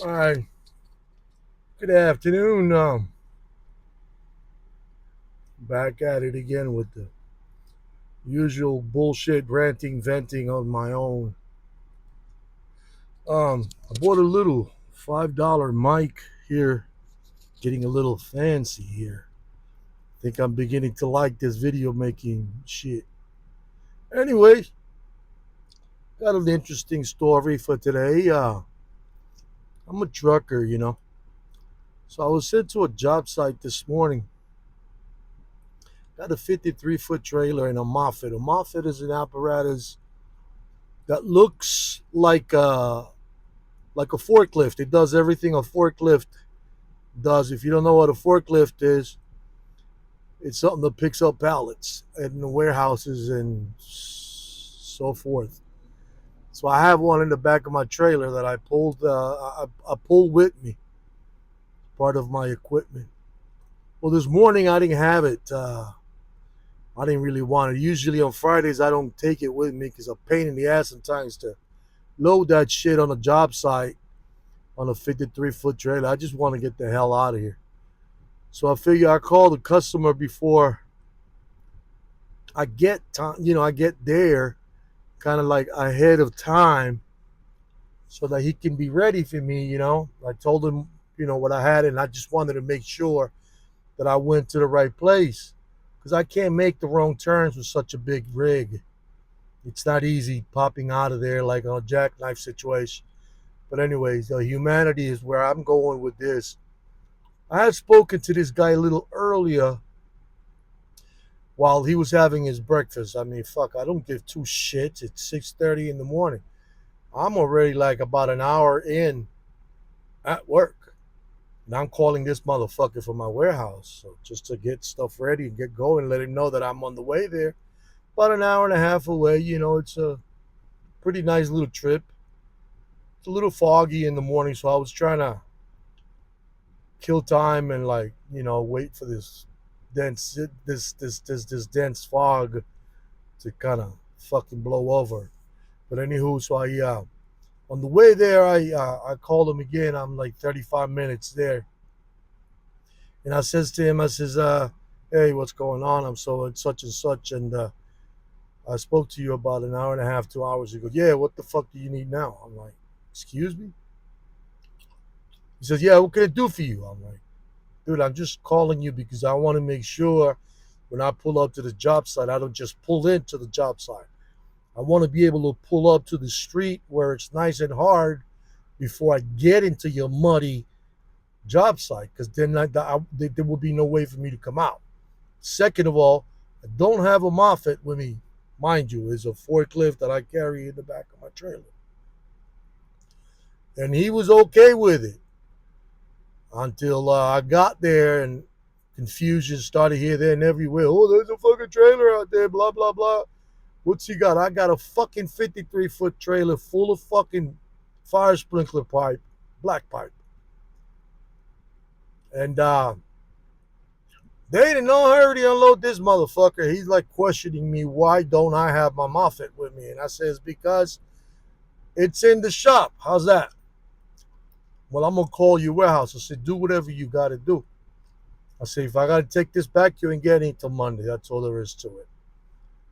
All right. Good afternoon. Back at it again with the usual bullshit ranting, venting on my own. I bought a little $5 mic here, getting a little fancy here. Think I'm beginning to like this video making shit. Anyway, got an interesting story for today. I'm a trucker. So I was sent to a job site this morning. Got a 53-foot trailer and a Moffett. A Moffett is an apparatus that looks like a forklift. It does everything a forklift does. If you don't know what a forklift is, it's something that picks up pallets in the warehouses and so forth. So I have one in the back of my trailer that I pulled. I pull with me, part of my equipment. Well, this morning I didn't have it. I didn't really want it. Usually on Fridays I don't take it with me because it's a pain in the ass sometimes to load that shit on a job site on a 53-foot trailer. I just want to get the hell out of here. So I figure I call the customer before I get time, I get there kind of like ahead of time so that he can be ready for me. I told him, what I had, and I just wanted to make sure that I went to the right place because I can't make the wrong turns with such a big rig. It's not easy popping out of there like on a jackknife situation. But anyways, humanity is where I'm going with this. I had spoken to this guy a little earlier while he was having his breakfast. I mean, fuck, I don't give two shits. It's 6:30 in the morning. I'm already like about an hour in at work. And I'm calling this motherfucker from my warehouse. So just to get stuff ready and get going, let him know that I'm on the way there. About an hour and a half away. It's a pretty nice little trip. It's a little foggy in the morning, so I was trying to kill time and wait for this this dense fog to kind of fucking blow over. But anywho, so I on the way there I called him again. I'm like 35 minutes there, and I says to him, I says, hey, what's going on? I'm so and such, and I spoke to you about an hour and a half, 2 hours ago. Yeah, what the fuck do you need now? I'm like, excuse me? He says, yeah, what can I do for you? I'm like, dude, I'm just calling you because I want to make sure when I pull up to the job site, I don't just pull into the job site. I want to be able to pull up to the street where it's nice and hard before I get into your muddy job site, because then there will be no way for me to come out. Second of all, I don't have a Moffett with me. Mind you, it's a forklift that I carry in the back of my trailer. And he was okay with it until I got there and confusion started here, there, and everywhere. Oh, there's a fucking trailer out there, blah, blah, blah. What's he got? I got a fucking 53-foot trailer full of fucking fire sprinkler pipe, black pipe. And they in no hurry to unload this motherfucker. He's like questioning me, why don't I have my Moffett with me? And I says, because it's in the shop. How's that? Well, I'm going to call your warehouse. I said, do whatever you got to do. I said, if I got to take this back, you ain't getting it till Monday. That's all there is to it.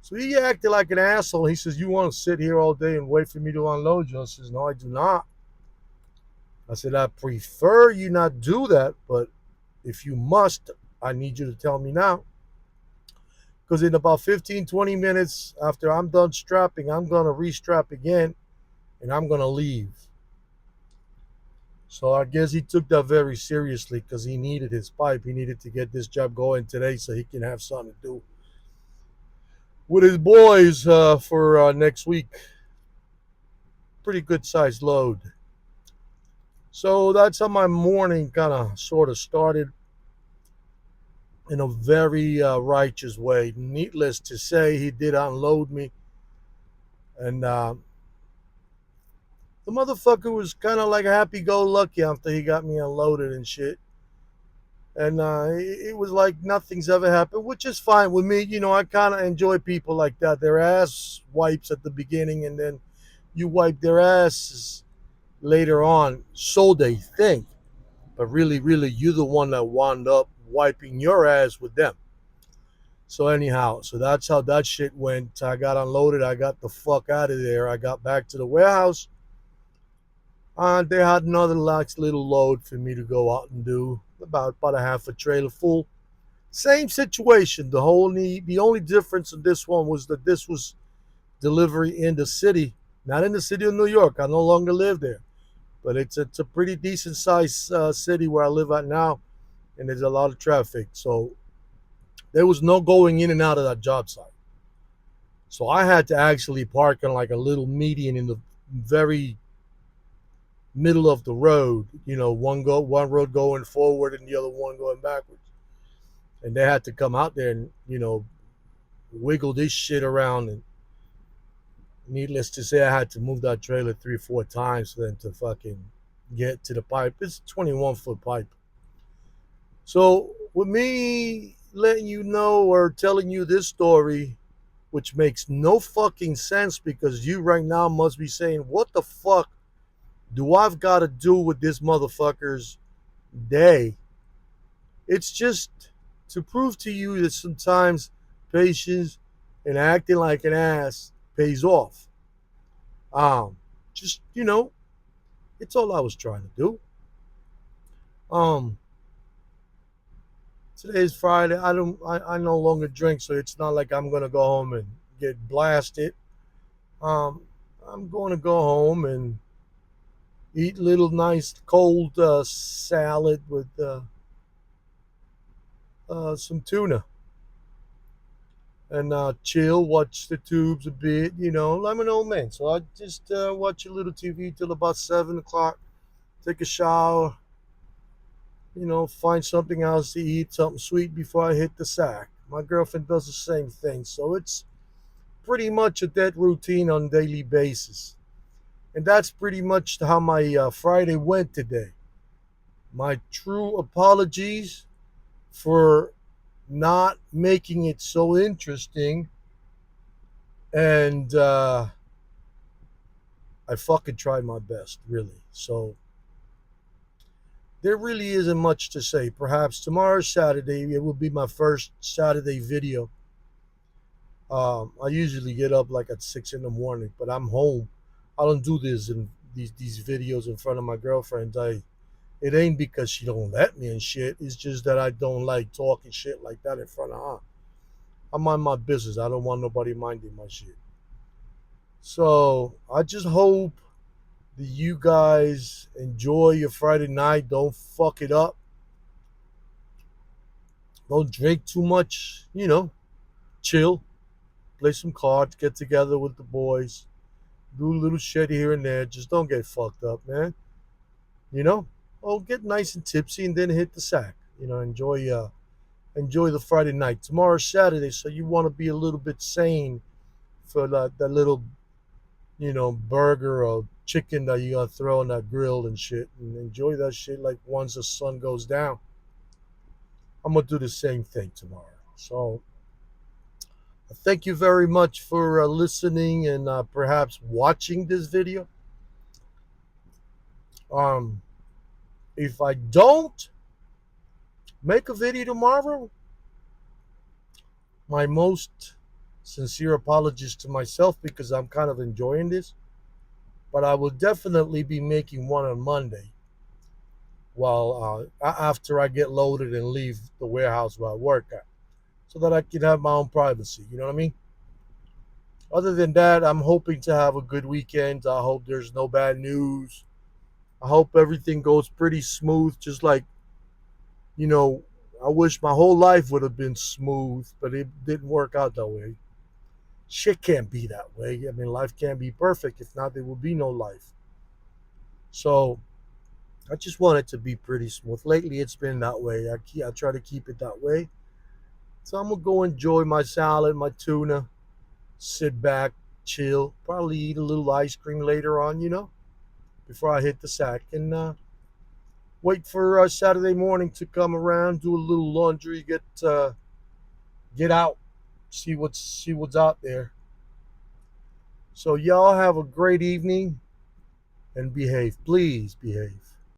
So he acted like an asshole. He says, you want to sit here all day and wait for me to unload you? I says, no, I do not. I said, I prefer you not do that, but if you must, I need you to tell me now. Because in about 15, 20 minutes after I'm done strapping, I'm going to restrap again, and I'm going to leave. So I guess he took that very seriously because he needed his pipe. He needed to get this job going today so he can have something to do with his boys for next week. Pretty good sized load. So that's how my morning kind of sort of started in a very righteous way. Needless to say, he did unload me. And the motherfucker was kind of like happy-go-lucky after he got me unloaded and shit. And it was like nothing's ever happened, which is fine with me. I kind of enjoy people like that. Their ass wipes at the beginning, and then you wipe their asses later on, so they think, but really, really, you're the one that wound up wiping your ass with them. So anyhow, so that's how that shit went. I got unloaded. I got the fuck out of there. I got back to the warehouse. They had another nice little load for me to go out and do. About a half a trailer full. Same situation. The only difference in this one was that this was delivery in the city, not in the city of New York. I no longer live there, but it's a pretty decent sized city where I live at now, and there's a lot of traffic. So there was no going in and out of that job site. So I had to actually park in like a little median in the very middle of the road. One road going forward and the other one going backwards. And they had to come out there and wiggle this shit around. And needless to say, I had to move that trailer 3 or 4 times for them to fucking get to the pipe. It's a 21-foot pipe. So with me letting you know or telling you this story, which makes no fucking sense because you right now must be saying, what the fuck do I've got to do with this motherfucker's day? It's just to prove to you that sometimes patience and acting like an ass pays off. Just it's all I was trying to do. Um, Today's Friday. I no longer drink, so it's not like I'm gonna go home and get blasted. Um, I'm going to go home and eat little nice cold salad with some tuna and chill, watch the tubes a bit. I'm an old man, so I just watch a little TV till about 7 o'clock. Take a shower, find something else to eat, something sweet before I hit the sack. My girlfriend does the same thing, so it's pretty much a dead routine on a daily basis. And that's pretty much how my Friday went today. My true apologies for not making it so interesting. And I fucking tried my best, really. So there really isn't much to say. Perhaps tomorrow's Saturday. It will be my first Saturday video. I usually get up like at 6 in the morning, but I'm home. I don't do this in these videos in front of my girlfriend. It ain't because she don't let me and shit. It's just that I don't like talking shit like that in front of her. I mind my business. I don't want nobody minding my shit. So I just hope that you guys enjoy your Friday night. Don't fuck it up. Don't drink too much. Chill. Play some cards. Get together with the boys. Do a little shit here and there. Just don't get fucked up, man. You know? Oh, get nice and tipsy and then hit the sack. Enjoy the Friday night. Tomorrow's Saturday, so you want to be a little bit sane for that little, burger or chicken that you gotta throw on that grill and shit, and enjoy that shit like once the sun goes down. I'm gonna do the same thing tomorrow. So thank you very much for listening and perhaps watching this video. Um, if I don't make a video tomorrow, my most sincere apologies to myself because I'm kind of enjoying this. But I will definitely be making one on Monday while after I get loaded and leave the warehouse where I work at, so that I can have my own privacy. You know what I mean? Other than that, I'm hoping to have a good weekend. I hope there's no bad news. I hope everything goes pretty smooth, just like, I wish my whole life would have been smooth, but it didn't work out that way. Shit can't be that way. I mean, life can't be perfect. If not, there would be no life. So I just want it to be pretty smooth. Lately, it's been that way. I try to keep it that way. So I'm gonna go enjoy my salad, my tuna, sit back, chill, probably eat a little ice cream later on, before I hit the sack, and wait for Saturday morning to come around, do a little laundry, get out, see what's out there. So y'all have a great evening, and behave. Please behave.